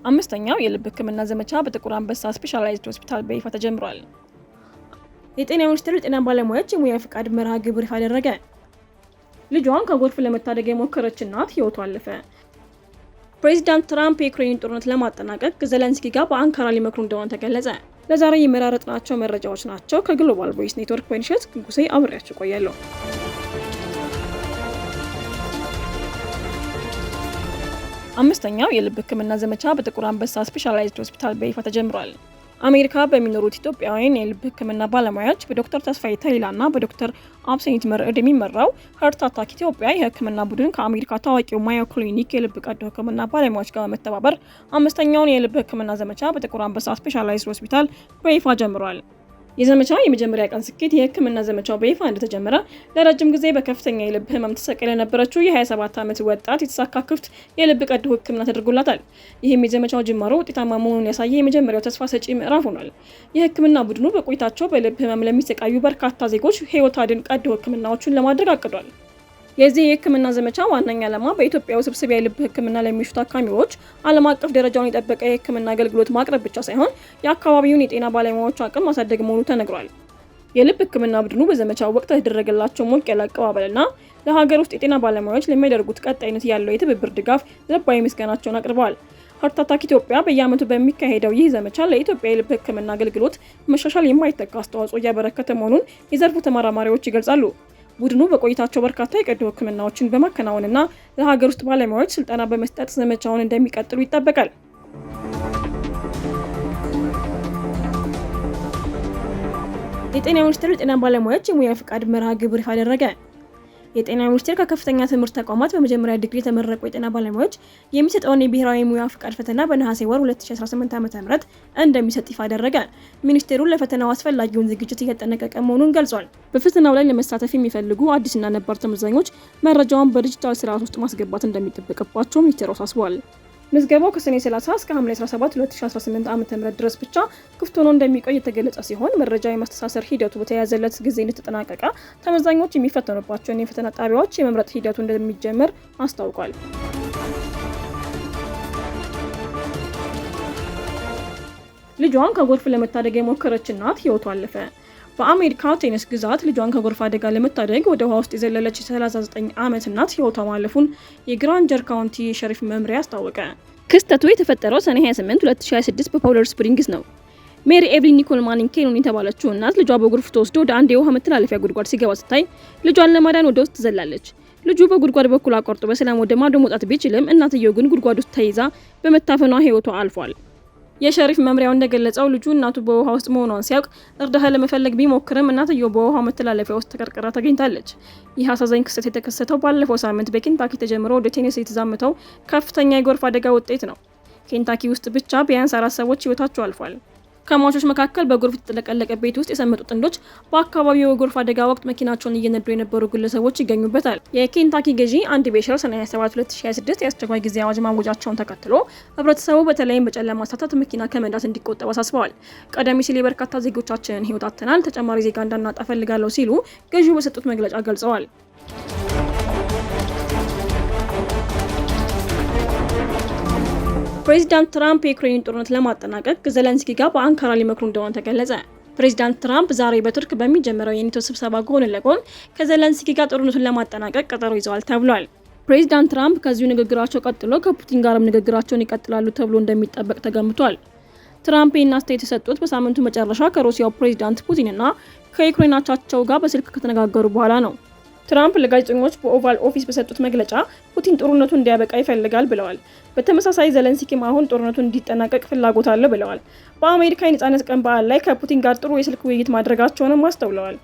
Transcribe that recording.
አምስተኛው የልብ ሕክምና ዘመቻ በጥቁር አንበሳ ስፔሻላይዝድ ሆስፒታል በይፋ ተጀምሯል። የጤና ሚኒስቴር የጤና ባለሙያዎች የሙያ ፍቃድ መርሃ ግብር ይፋ አደረገ። ልጇን ከጎርፍ ለመታደግ የሞከረች እናት ህይወቷ አለፈ። ፕሬዚዳንት ትራምፕ የዩክሬን ጦርነት ለማጠናቀቅ ከዘለንስኪ ጋር በአንካራ ሊመክሩ እንደሆነ ተገለጸ። ለዛሬ የመራረጥናቸው መረጃዎች ናቸው። ከግሎባል ቮይስ ኔትወርክ ወይንሸት ጉጉሴ አብሬያችሁ ቆያለሁ። አምስተኛው የልብ ሕክምና ዘመቻ በጥቁር አንበሳ ስፔሻላይዝድ ሆስፒታል በይፋ ተጀምሯል። አሜሪካ በሚኖሩት ኢትዮጵያውያን የልብ ሕክምና ባለሙያዎች በዶክተር ተስፋዬ ተሊላና በዶክተር አብሰኒት መርዕድ የሚመራው ሀርት አታክ ኢትዮጵያ የሕክምና ቡድን ከአሜሪካ ታዋቂው ማዮ ክሊኒክ የልብ ቀዶ ሕክምና ባለሙያዎች ጋር በመተባበር አምስተኛውን የልብ ሕክምና ዘመቻ በጥቁር አንበሳ ስፔሻላይዝድ ሆስፒታል በይፋ ጀምሯል። የዘመቻ የመጀመሪያ ቀን ስኬት የህክምና ዘመቻው በይፋ እንደተጀመረ ለረጅም ጊዜ በከፍተኛ የልብ ህመም ተሰቃይ የነበረችው የ27 ዓመት ወጣት የተሳካ ክፍት የልብ ቀዶ ህክምና ተደርጎላታል። ይህም የዘመቻው ጅማሮ ውጤታማ መሆኑን ያሳየ የመጀመሪያው ተስፋ ሰጪ ምዕራፍ ሆኗል። የህክምና ቡድኑ በቆይታቸው በልብ ህመም ለሚሰቃዩ በርካታ ዜጎች ህይወት አድን ቀዶ ህክምናዎችን ለማድረግ አቅዷል። የዚህ የህክምና ዘመቻ ዋነኛ ዓላማ በኢትዮጵያ ውስብስብ የልብ ህክምና ለሚሹ ታካሚዎች ዓለም አቀፍ ደረጃውን የጠበቀ የህክምና አገልግሎት ማቅረብ ብቻ ሳይሆን የአካባቢውን የጤና ባለሙያዎች አቅም ማሳደግ መሆኑ ተነግሯል። የልብ ህክምና ቡድኑ በዘመቻው ወቅት የተደረገላቸው ሞቅ ያለ አቀባበልና ለሀገር ውስጥ የጤና ባለሙያዎች ለሚያደርጉት ቀጣይነት ያለው የትብብር ድጋፍ ልባዊ ምስጋናቸውን አቅርበዋል። ሀርት አታክ ኢትዮጵያ በየዓመቱ በሚካሄደው ይህ ዘመቻ ለኢትዮጵያ የልብ ህክምና አገልግሎት መሻሻል የማይተካ አስተዋጽኦ እያበረከተ መሆኑን የዘርፉ ተመራማሪዎች ይገልጻሉ። ቡድኑ በቆይታቸው በርካታ የቀዶ ህክምናዎችን በማከናወንና ለሀገር ውስጥ ባለሙያዎች ስልጠና በመስጠት ዘመቻውን እንደሚቀጥሉ ይጠበቃል። የጤና ሚኒስቴር የጤና ባለሙያዎች የሙያ ፍቃድ መርሃ ግብር ይፋ አደረገ። የጤና ሚኒስቴር ከከፍተኛ ትምህርት ተቋማት በመጀመሪያ ዲግሪ የተመረቁ የጤና ባለሙያዎች የሚሰጠውን የብሔራዊ ሙያ ፍቃድ ፈተና በነሐሴ ወር 2018 ዓ.ም እንደሚሰጥ ይፋ አደረገ። ሚኒስቴሩ ለፈተናው አስፈላጊውን ዝግጅት እያጠናቀቀ መሆኑን ገልጿል። በፈተናው ላይ ለመሳተፍ የሚፈልጉ አዲስና ነባር ተመዛኞች መረጃውን በዲጂታል ስርዓት ውስጥ ማስገባት እንደሚጠበቅባቸው ሚኒስቴሩ አሳስቧል። ምዝገባው ከሰኔ 30 እስከ ሐምሌ 17 2018 ዓ.ም ድረስ ብቻ ክፍት ሆኖ እንደሚቆይ የተገለጸ ሲሆን መረጃ የማስተሳሰር ሂደቱ በተያያዘለት ጊዜ እንደተጠናቀቀ ተመዛኞች የሚፈተኑባቸውን የፈተና ጣቢያዎች የመምረጥ ሂደቱ እንደሚጀምር አስታውቋል። ልጇን ከጎርፍ ለመታደግ የሞከረች እናት ህይወቷ አለፈ። በአሜሪካ ቴነስ ግዛት ልጇን ከጎርፍ አደጋ ለመታደግ ወደ ውሃ ውስጥ የዘለለች 39 ዓመት እናት ህይወቷ ማለፉን የግራንጀር ካውንቲ ሸሪፍ መምሪያ አስታወቀ። ክስተቱ የተፈጠረው ሰኔ 28 2026 በፓውደር ስፕሪንግስ ነው። ሜሪ ኤቭሊን ኒኮል ማኒንግ ኬኖን የተባለችው እናት ልጇ በጎርፍ ተወስዶ ወደ አንድ የውሃ መተላለፊያ ጉድጓድ ሲገባ ስታይ ልጇን ለማዳን ወደ ውስጥ ትዘላለች። ልጁ በጉድጓድ በኩል አቋርጦ በሰላም ወደ ማዶ መውጣት ቢችልም እናትየው ግን ጉድጓድ ውስጥ ተይዛ በመታፈኗ ህይወቷ አልፏል። የሸሪፍ መምሪያው እንደገለጸው ልጁ እናቱ በውሃ ውስጥ መሆኗን ሲያውቅ እርዳታ ለመፈለግ ቢሞክርም እናትየው በውሃ መተላለፊያ ውስጥ ተቀርቅራ ተገኝታለች። ይህ አሳዛኝ ክስተት የተከሰተው ባለፈው ሳምንት በኬንታኪ ተጀምሮ ወደ ቴኔሲ የተዛመተው ከፍተኛ የጎርፍ አደጋ ውጤት ነው። ኬንታኪ ውስጥ ብቻ ቢያንስ 4 ሰዎች ህይወታቸው አልፏል። ከሟቾች መካከል በጎርፍ የተጠለቀለቀ ቤት ውስጥ የሰመጡ ጥንዶች፣ በአካባቢው የጎርፍ አደጋ ወቅት መኪናቸውን እየነዱ የነበሩ ግለሰቦች ይገኙበታል። የኬንታኪ ገዢ አንዲ ቤሸር ሰኔ 27 2026 የአስቸኳይ ጊዜ አዋጅ ማወጃቸውን ተከትሎ ህብረተሰቡ በተለይም በጨለማ ሰዓታት መኪና ከመንዳት እንዲቆጠብ አሳስበዋል። ቀደም ሲል የበርካታ ዜጎቻችንን ህይወት አጥተናል፣ ተጨማሪ ዜጋ እንዳናጣ ፈልጋለሁ ሲሉ ገዢው በሰጡት መግለጫ ገልጸዋል። ፕሬዚዳንት ትራምፕ የዩክሬን ጦርነት ለማጠናቀቅ ከዘለንስኪ ጋር በአንካራ ሊመክሩ እንደሆነ ተገለጸ። ፕሬዚዳንት ትራምፕ ዛሬ በቱርክ በሚጀምረው የኔቶ ስብሰባ ጎን ለጎን ከዘለንስኪ ጋር ጦርነቱን ለማጠናቀቅ ቀጠሮ ይዘዋል ተብሏል። ፕሬዚዳንት ትራምፕ ከዚሁ ንግግራቸው ቀጥሎ ከፑቲን ጋርም ንግግራቸውን ይቀጥላሉ ተብሎ እንደሚጠበቅ ተገምቷል። ትራምፕ ይህን አስተያየት የሰጡት በሳምንቱ መጨረሻ ከሩሲያው ፕሬዚዳንት ፑቲንና ከዩክሬን አቻቸው ጋር በስልክ ከተነጋገሩ በኋላ ነው። ትራምፕ ለጋዜጠኞች በኦቫል ኦፊስ በሰጡት መግለጫ ፑቲን ጦርነቱ እንዲያበቃ ይፈልጋል ብለዋል። በተመሳሳይ ዘለንስኪም አሁን ጦርነቱ እንዲጠናቀቅ ፍላጎት አለ ብለዋል። በአሜሪካ የነጻነት ቀን በዓል ላይ ከፑቲን ጋር ጥሩ የስልክ ውይይት ማድረጋቸውንም አስተውለዋል።